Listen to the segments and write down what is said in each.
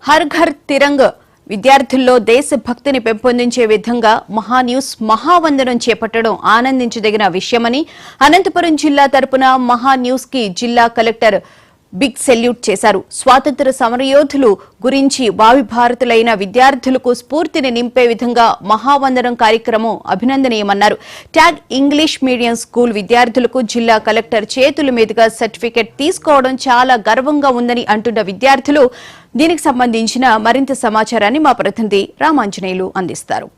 హర్ ఘర్ తిరంగ్ విద్యార్థుల్లో దేశభక్తిని పెంపొందించే విధంగా మహాన్యూస్ మహావందనం చేపట్టడం ఆనందించదగిన విషయమని అనంతపురం జిల్లా తరపున మహాన్యూస్ కి జిల్లా కలెక్టర్ బిగ్ సెల్యూట్ చేశారు. స్వాతంత్ర సమరయోధులు గురించి భావిభారతులైన విద్యార్థులకు స్ఫూర్తిని నింపే విధంగా మహావందనం కార్యక్రమం అభినందనీయమన్నారు. ట్యాగ్ ఇంగ్లీష్ మీడియం స్కూల్ విద్యార్థులకు జిల్లా కలెక్టర్ చేతుల మీదుగా సర్టిఫికెట్ తీసుకోవడం చాలా గర్వంగా ఉందని అంటున్న విద్యార్థులు దీనికి సంబంధించిన మరింత సమాచారాన్ని మా ప్రతినిధి రామాంజనేయులు అందిస్తారు.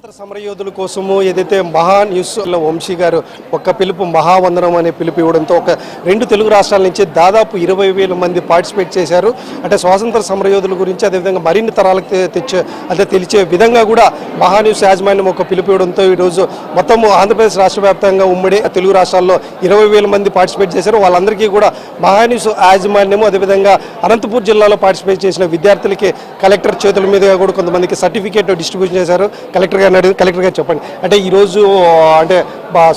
స్వాతంత్ర సమరయోధుల కోసము ఏదైతే మహా న్యూస్లో వంశీ గారు ఒక పిలుపు మహావందనం అనే పిలుపు ఇవ్వడంతో ఒక 2 తెలుగు రాష్ట్రాల నుంచి దాదాపు 20,000 మంది పార్టిసిపేట్ చేశారు. అంటే స్వాతంత్ర సమరయోధుల గురించి అదేవిధంగా మరిన్ని తరాలకు తెలిసే విధంగా కూడా మహా న్యూస్ యాజమాన్యం ఒక పిలుపు ఇవ్వడంతో ఈరోజు మొత్తం ఆంధ్రప్రదేశ్ రాష్ట్ర వ్యాప్తంగా ఉమ్మడి తెలుగు రాష్ట్రాల్లో 20,000 మంది పార్టిసిపేట్ చేశారు. వాళ్ళందరికీ కూడా మహా న్యూస్ యాజమాన్యము అదేవిధంగా అనంతపూర్ జిల్లాలో పార్టిసిపేట్ చేసిన విద్యార్థులకి కలెక్టర్ చేతుల మీదుగా కూడా కొంతమందికి సర్టిఫికేట్ డిస్ట్రిబ్యూషన్ చేశారు. కలెక్టర్ గారు చెప్పండి, అంటే ఈరోజు అంటే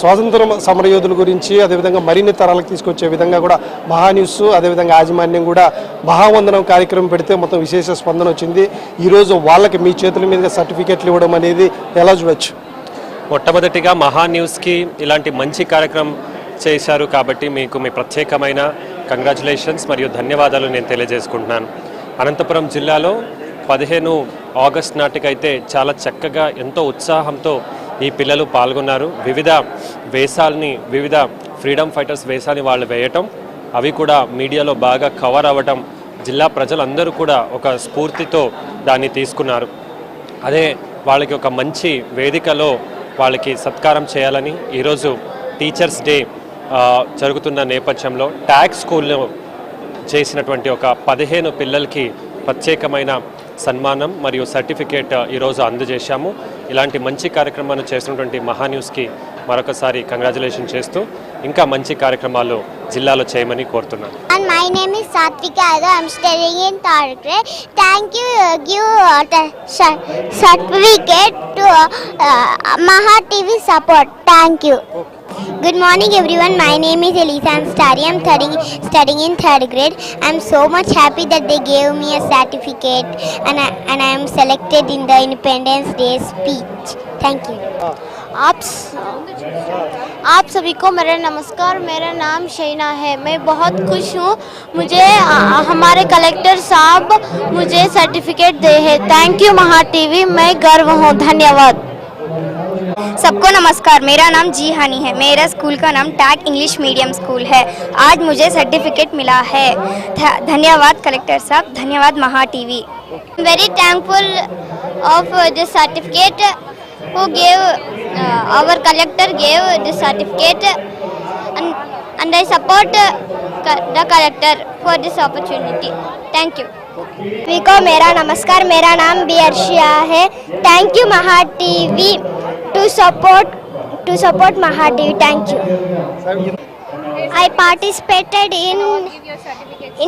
స్వాతంత్ర సమరయోధుల గురించి అదేవిధంగా మరిన్ని తరాలకు తీసుకొచ్చే విధంగా కూడా మహా న్యూస్ అదేవిధంగా యాజమాన్యం కూడా మహావందనం కార్యక్రమం పెడితే మొత్తం విశేష స్పందన వచ్చింది. ఈరోజు వాళ్ళకి మీ చేతుల మీదుగా సర్టిఫికేట్లు ఇవ్వడం అనేది ఎలా చూడొచ్చు? మొట్టమొదటిగా మహా న్యూస్కి ఇలాంటి మంచి కార్యక్రమం చేశారు కాబట్టి మీకు మీ ప్రత్యేకమైన కంగ్రాచులేషన్స్ మరియు ధన్యవాదాలు నేను తెలియజేసుకుంటున్నాను. అనంతపురం జిల్లాలో 15 ఆగస్టు నాటికైతే చాలా చక్కగా ఎంతో ఉత్సాహంతో ఈ పిల్లలు పాల్గొన్నారు. వివిధ ఫ్రీడమ్ ఫైటర్స్ వేషాన్ని వాళ్ళు వేయటం, అవి కూడా మీడియాలో బాగా కవర్ అవ్వటం, జిల్లా ప్రజలందరూ కూడా ఒక స్ఫూర్తితో దాన్ని తీసుకున్నారు. అదే వాళ్ళకి ఒక మంచి వేదికలో వాళ్ళకి సత్కారం చేయాలని ఈరోజు టీచర్స్ డే జరుగుతున్న నేపథ్యంలో ట్యాగ్ స్కూల్లో చేసినటువంటి ఒక 15 పిల్లలకి ప్రత్యేకమైన సన్మానం మరియు సర్టిఫికేట్ ఈరోజు అందజేశాము. ఇలాంటి మంచి కార్యక్రమాన్ని చేస్తున్నటువంటి మహా న్యూస్కి మరొకసారి కంగ్రాచులేషన్ చేస్తూ ఇంకా మంచి కార్యక్రమాలు జిల్లాలో చేయమని కోరుతున్నాను. My name is Satvika. I am studying in third grade. Thank you. Give the certificate to Maha TV support. Thank you. Good morning everyone, my name is Elisa Amstari. I am studying in third grade. I am so much happy that they gave me a certificate and I am selected in the Independence Day speech. Thank you. आप सभी को मेरा नमस्कार. मेरा नाम शैना है. मैं बहुत खुश हूँ. मुझे हमारे कलेक्टर साहब मुझे सर्टिफिकेट दे हैं. थैंक यू महा टीवी. मैं गर्व हूँ. धन्यवाद. सबको नमस्कार. मेरा नाम जी हानी है. मेरा स्कूल का नाम टैग इंग्लिश मीडियम स्कूल है. आज मुझे सर्टिफिकेट मिला है. धन्यवाद कलेक्टर साहब. धन्यवाद महा TV. Very thankful of this certificate who gave our collector gave this certificate and I support the collector for this opportunity. Thank you. को मेरा नमस्कार. मेरा नाम बी अर्शिया है. थैंक यू महा TV to support Maha TV. Thank you. I participated in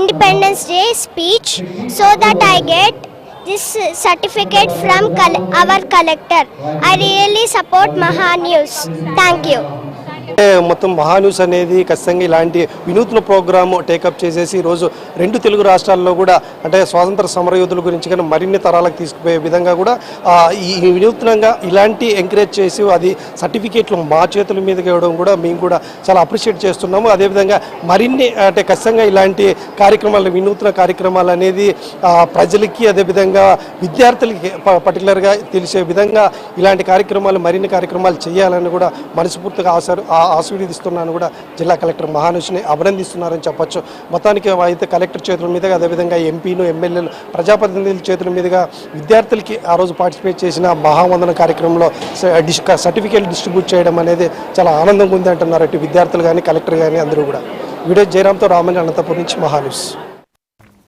Independence Day speech so that I get this certificate from our collector. I really support Maha News. Thank you. మొత్తం మహా news అనేది ఖచ్చితంగా ఇలాంటి వినూత్న programme take up చేసేసి ఈరోజు 2 తెలుగు రాష్ట్రాల్లో కూడా అంటే స్వాతంత్ర సమరయోధుల గురించి కానీ మరిన్ని తరాలకు తీసుకుపోయే విధంగా కూడా ఈ వినూత్నంగా ఇలాంటి ఎంకరేజ్ చేసి అది సర్టిఫికేట్లు మా చేతుల మీదకి ఇవ్వడం కూడా మేము కూడా చాలా అప్రిషియేట్ చేస్తున్నాము. అదేవిధంగా మరిన్ని అంటే ఖచ్చితంగా ఇలాంటి కార్యక్రమాలు వినూత్న కార్యక్రమాలు అనేది ప్రజలకి అదేవిధంగా విద్యార్థులకి పర్టికులర్గా తెలిసే విధంగా ఇలాంటి కార్యక్రమాలు మరిన్ని కార్యక్రమాలు చేయాలని కూడా మనస్ఫూర్తిగా ఆశీర్వదిస్తున్నాను కూడా జిల్లా కలెక్టర్ మహా న్యూస్ని అభినందిస్తున్నారని చెప్పొచ్చు. మొత్తానికి అయితే కలెక్టర్ చేతుల మీదుగా అదేవిధంగా ఎంపీలు ఎమ్మెల్యేలు ప్రజాప్రతినిధుల చేతుల మీదుగా విద్యార్థులకి ఆ రోజు పార్టిసిపేట్ చేసిన మహావందన కార్యక్రమంలో సర్టిఫికేట్ డిస్ట్రిబ్యూట్ చేయడం అనేది చాలా ఆనందంగా ఉంది అంటున్నారు అటు విద్యార్థులు కానీ కలెక్టర్ కానీ అందరూ కూడా. వీడియో జయరామ్తో రామని అనంతపురం నుంచి మహా న్యూస్.